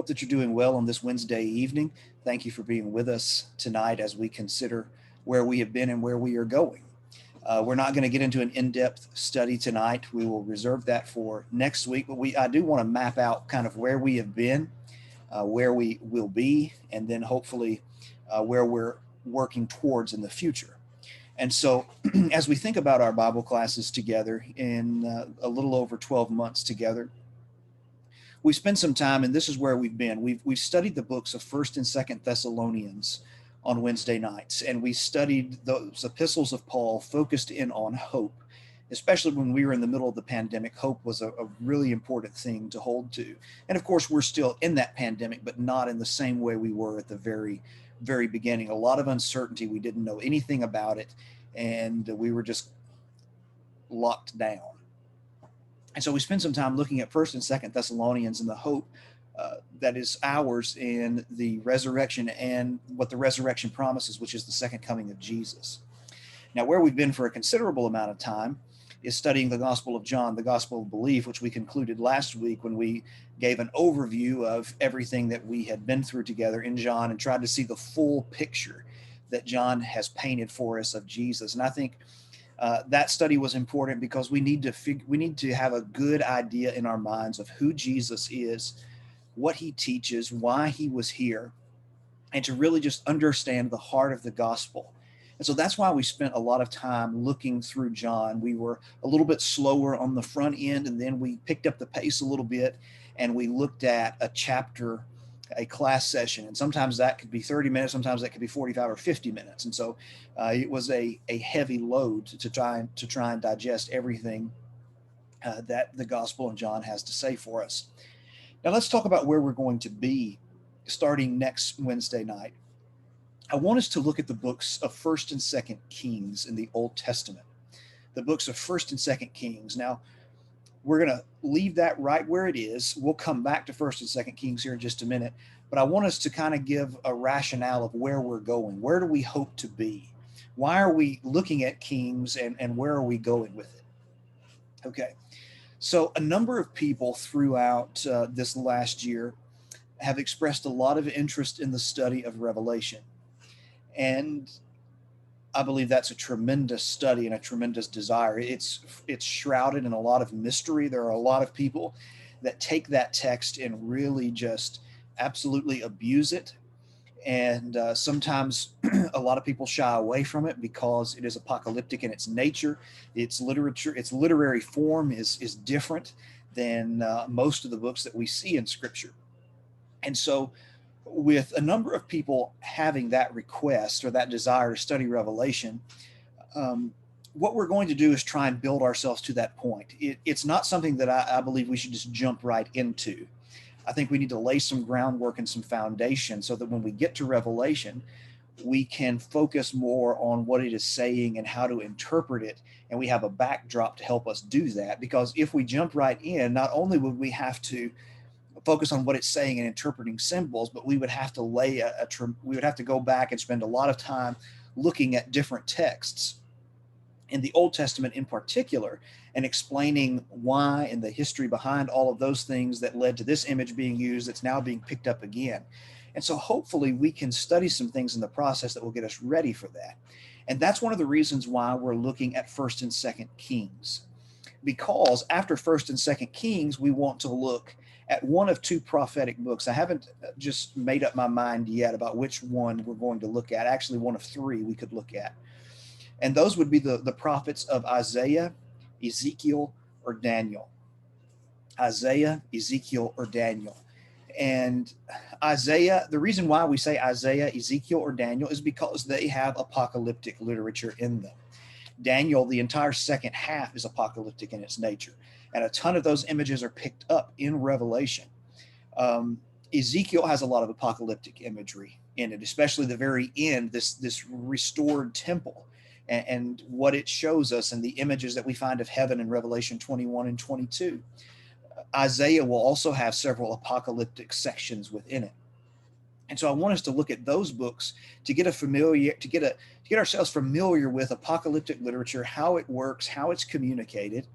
Hope that you're doing well on this Wednesday evening. Thank you for being with us tonight as we consider where we have been and where we are going. We're not going to get into an in-depth study tonight. We will reserve that for next week, but I do want to map out kind of where we have been, where we will be, and then hopefully where we're working towards in the future. And so, as we think about our Bible classes together in a little over 12 months together, we spent some time, and this is where we've been. We've studied the books of First and Second Thessalonians on Wednesday nights, and we studied those epistles of Paul focused in on hope. Especially when we were in the middle of the pandemic, hope was a really important thing to hold to. And of course, we're still in that pandemic, but not in the same way we were at the very beginning. A lot of uncertainty. We didn't know anything about it, and we were just locked down. And so we spend some time looking at First and Second Thessalonians and the hope that is ours in the resurrection and what the resurrection promises, which is the second coming of Jesus. Now, where we've been for a considerable amount of time is studying the Gospel of John, the Gospel of Belief, which we concluded last week when we gave an overview of everything that we had been through together in John and tried to see the full picture that John has painted for us of Jesus. And I think that study was important because we need to have a good idea in our minds of who Jesus is, what he teaches, why he was here, and to really just understand the heart of the gospel. And so that's why we spent a lot of time looking through John. We were a little bit slower on the front end, and then we picked up the pace a little bit, and we looked at a chapter, a class session. And sometimes that could be 30 minutes, sometimes that could be 45 or 50 minutes. And so it was a heavy load to try and digest everything that the Gospel of John has to say for us. Now let's talk about where we're going to be starting next Wednesday night. I want us to look at the books of First and Second Kings in the Old Testament, the books of First and Second Kings. Now, we're going to leave that right where it is. We'll come back to First and Second Kings here in just a minute, but I want us to kind of give a rationale of where we're going. Where do we hope to be? Why are we looking at Kings, and where are we going with it? Okay, so a number of people throughout this last year have expressed a lot of interest in the study of Revelation. And I believe that's a tremendous study and a tremendous desire. It's shrouded in a lot of mystery. There are a lot of people that take that text and really just absolutely abuse it. And sometimes a lot of people shy away from it because it is apocalyptic in its nature. Its literature, its literary form is different than most of the books that we see in Scripture. And so with a number of people having that request or that desire to study Revelation, what we're going to do is try and build ourselves to that point. It's not something that I believe we should just jump right into. I think we need to lay some groundwork and some foundation so that when we get to Revelation, we can focus more on what it is saying and how to interpret it. And we have a backdrop to help us do that. Because if we jump right in, not only would we have to focus on what it's saying and interpreting symbols, but we would have to we would have to go back and spend a lot of time looking at different texts in the Old Testament in particular and explaining why and the history behind all of those things that led to this image being used that's now being picked up again. And so hopefully we can study some things in the process that will get us ready for that. And that's one of the reasons why we're looking at First and Second Kings, because after First and Second Kings, we want to look at one of two prophetic books. I haven't just made up my mind yet about which one we're going to look at. Actually, one of three we could look at. And those would be the prophets of Isaiah, Ezekiel, or Daniel. Isaiah, Ezekiel, or Daniel. And Isaiah, the reason why we say Isaiah, Ezekiel, or Daniel is because they have apocalyptic literature in them. Daniel, the entire second half is apocalyptic in its nature. And a ton of those images are picked up in Revelation. Ezekiel has a lot of apocalyptic imagery in it, especially the very end, this restored temple and what it shows us and the images that we find of heaven in Revelation 21 and 22. Isaiah will also have several apocalyptic sections within it. And so I want us to look at those books to get ourselves familiar with apocalyptic literature, how it works, how it's communicated.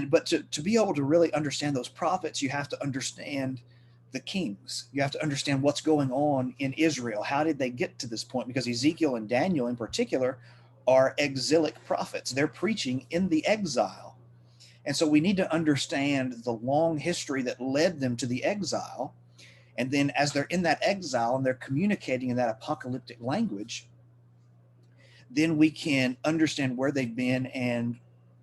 But to be able to really understand those prophets, you have to understand the kings. You have to understand what's going on in Israel. How did they get to this point? Because Ezekiel and Daniel in particular are exilic prophets. They're preaching in the exile. And so we need to understand the long history that led them to the exile. And then as they're in that exile and they're communicating in that apocalyptic language, then we can understand where they've been and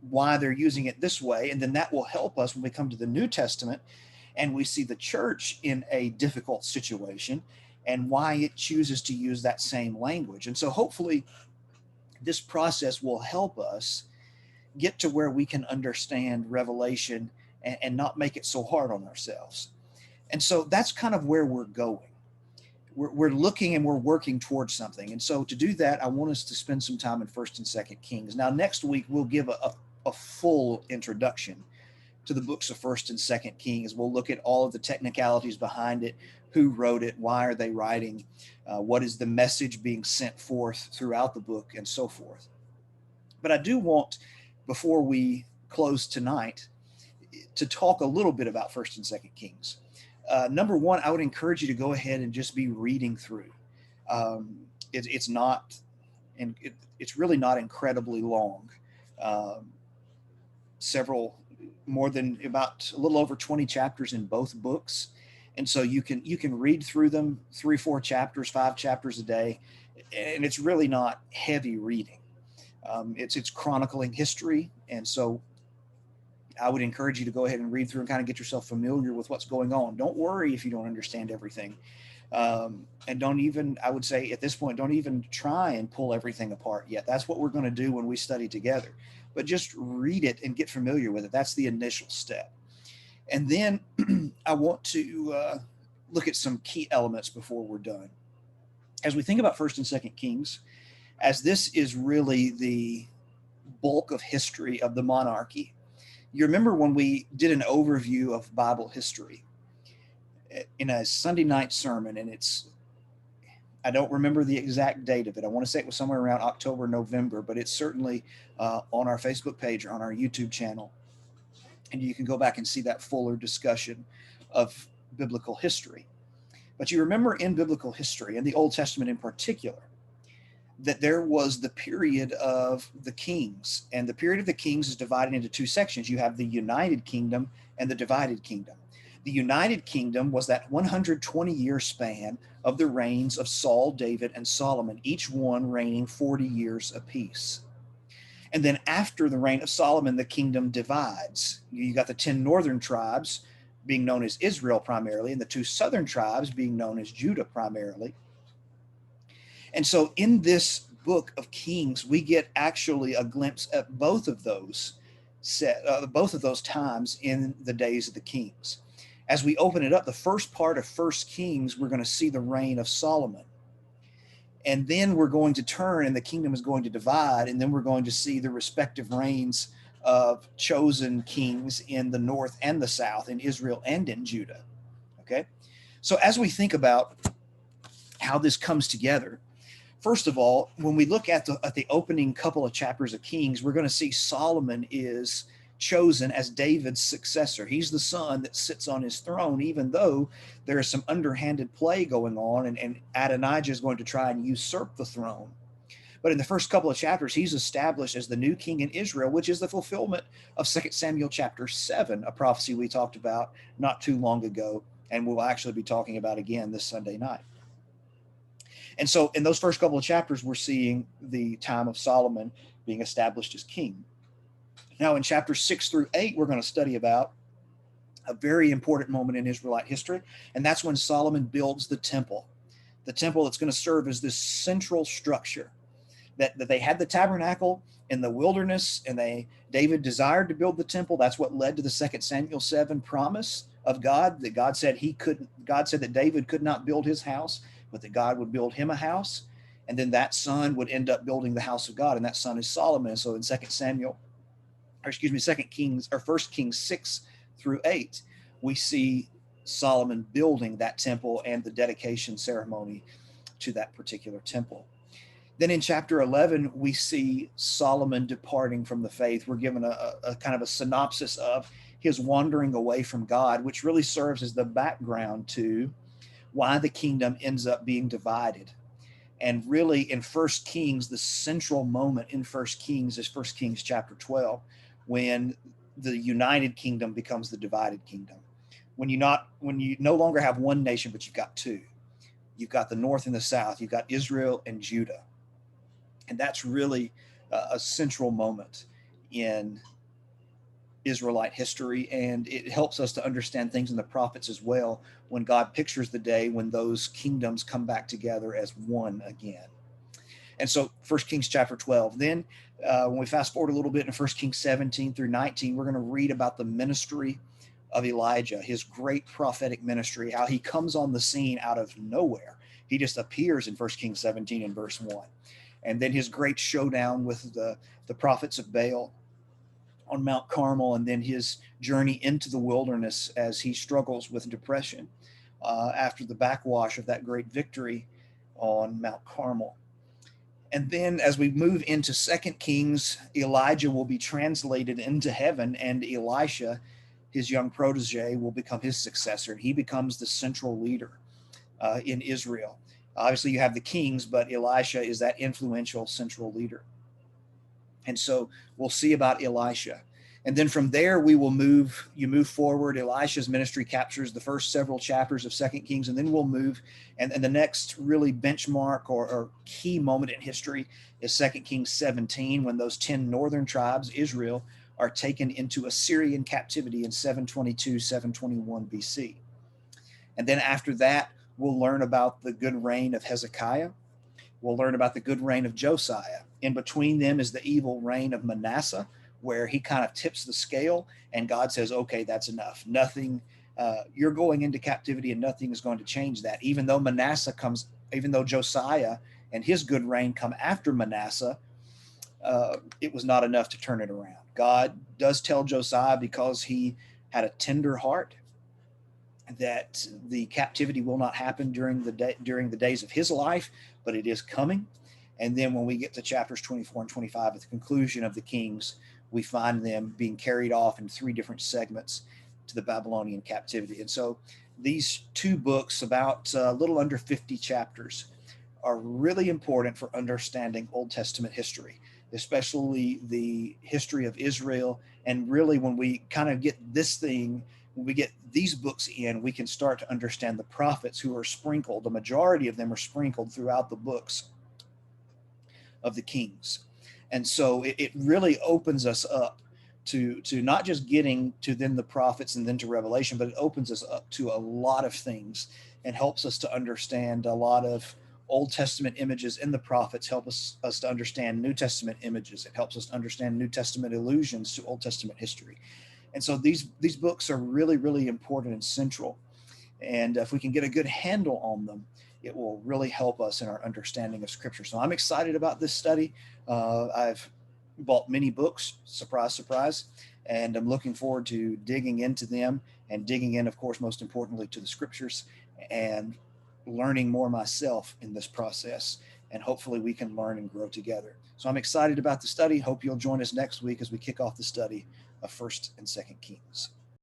why they're using it this way. And then that will help us when we come to the New Testament and we see the church in a difficult situation and why it chooses to use that same language. And so hopefully this process will help us get to where we can understand Revelation and not make it so hard on ourselves. And so that's kind of where we're going. We're looking and we're working towards something. And so to do that, I want us to spend some time in 1st and 2nd Kings. Now, next week, we'll give a full introduction to the books of 1st and 2nd Kings. We'll look at all of the technicalities behind it, who wrote it, why are they writing, what is the message being sent forth throughout the book, and so forth. But I do want, before we close tonight, to talk a little bit about 1st and 2nd Kings. Number one, I would encourage you to go ahead and just be reading through. It's not, and it's really not incredibly long. More than about a little over 20 chapters in both books, and so you can read through them 3, 4 chapters, 5 chapters a day, and it's really not heavy reading. It's chronicling history, and so I would encourage you to go ahead and read through and kind of get yourself familiar with what's going on. Don't worry if you don't understand everything. And don't even, I would say at this point, don't even try and pull everything apart yet. That's what we're going to do when we study together. But just read it and get familiar with it. That's the initial step. And then I want to look at some key elements before we're done. As we think about 1st and 2nd Kings, as this is really the bulk of history of the monarchy, you remember when we did an overview of Bible history in a Sunday night sermon, and I don't remember the exact date of it. I want to say it was somewhere around October, November, but it's certainly on our Facebook page or on our YouTube channel. And you can go back and see that fuller discussion of biblical history. But you remember in biblical history, in the Old Testament in particular, that there was the period of the kings. And the period of the kings is divided into 2 sections. You have the United Kingdom and the Divided Kingdom. The United Kingdom was that 120-year span of the reigns of Saul, David, and Solomon, each one reigning 40 years apiece. And then after the reign of Solomon, the kingdom divides. You got the 10 northern tribes being known as Israel primarily, and the 2 southern tribes being known as Judah primarily. And so in this book of Kings, we get actually a glimpse at both of those times in the days of the kings. As we open it up, the first part of 1st Kings, we're going to see the reign of Solomon. And then we're going to turn and the kingdom is going to divide. And then we're going to see the respective reigns of chosen kings in the north and the south, in Israel and in Judah. Okay. So as we think about how this comes together, first of all, when we look at the opening couple of chapters of Kings, we're going to see Solomon is chosen as David's successor. He's the son that sits on his throne, even though there is some underhanded play going on, and Adonijah is going to try and usurp the throne. But in the first couple of chapters, he's established as the new king in Israel, which is the fulfillment of 2 Samuel chapter 7, a prophecy we talked about not too long ago, and we'll actually be talking about again this Sunday night. And so in those first couple of chapters, we're seeing the time of Solomon being established as king. Now in chapters 6 through 8, we're going to study about a very important moment in Israelite history, and that's when Solomon builds the temple that's going to serve as this central structure. That they had the tabernacle in the wilderness, and David desired to build the temple. That's what led to the 2 Samuel 7 promise of God, that God said that David could not build his house, but that God would build him a house. And then that son would end up building the house of God, and that son is Solomon. So in 2 Kings, or 1 Kings 6 through 8, we see Solomon building that temple and the dedication ceremony to that particular temple. Then in chapter 11, we see Solomon departing from the faith. We're given a kind of a synopsis of his wandering away from God, which really serves as the background to why the kingdom ends up being divided. And really in First Kings, the central moment in First Kings is First Kings chapter 12, when the united kingdom becomes the divided kingdom. When you no longer have one nation, but you've got two. You've got the north and the south. You've got Israel and Judah. And that's really a central moment in Israelite history, and it helps us to understand things in the prophets as well, when God pictures the day when those kingdoms come back together as one again. And so 1 Kings chapter 12. Then when we fast forward a little bit in 1 Kings 17 through 19, we're going to read about the ministry of Elijah, his great prophetic ministry, how he comes on the scene out of nowhere. He just appears in 1 Kings 17 and verse 1. And then his great showdown with the prophets of Baal on Mount Carmel, and then his journey into the wilderness as he struggles with depression after the backwash of that great victory on Mount Carmel. And then as we move into 2 Kings, Elijah will be translated into heaven, and Elisha, his young protege, will become his successor. He becomes the central leader in Israel. Obviously, you have the kings, but Elisha is that influential central leader. And so we'll see about Elisha. And then from there, you move forward. Elisha's ministry captures the first several chapters of 2 Kings, and then we'll move. And the next really benchmark or key moment in history is 2 Kings 17, when those 10 northern tribes, Israel, are taken into Assyrian captivity in 722, 721 BC. And then after that, we'll learn about the good reign of Hezekiah. We'll learn about the good reign of Josiah. In between them is the evil reign of Manasseh, where he kind of tips the scale, and God says, okay, that's enough. Nothing, you're going into captivity, and nothing is going to change that. Even though Josiah and his good reign come after Manasseh, it was not enough to turn it around. God does tell Josiah, because he had a tender heart, that the captivity will not happen during the days of his life, but it is coming. And then when we get to chapters 24 and 25, at the conclusion of the Kings, we find them being carried off in 3 different segments to the Babylonian captivity. And so these 2 books, about a little under 50 chapters, are really important for understanding Old Testament history, especially the history of Israel. And really, when we kind of get when we get these books in, we can start to understand the prophets who are sprinkled. The majority of them are sprinkled throughout the books of the Kings. And so it really opens us up to not just getting to then the prophets and then to Revelation, but it opens us up to a lot of things and helps us to understand a lot of Old Testament images in the prophets, help us to understand New Testament images. It helps us to understand New Testament allusions to Old Testament history. And so these books are really, really important and central. And if we can get a good handle on them, it will really help us in our understanding of Scripture. So I'm excited about this study. I've bought many books, surprise, surprise, and I'm looking forward to digging into them and digging in, of course, most importantly, to the Scriptures and learning more myself in this process. And hopefully we can learn and grow together. So I'm excited about the study. Hope you'll join us next week as we kick off the study of 1st and 2nd Kings.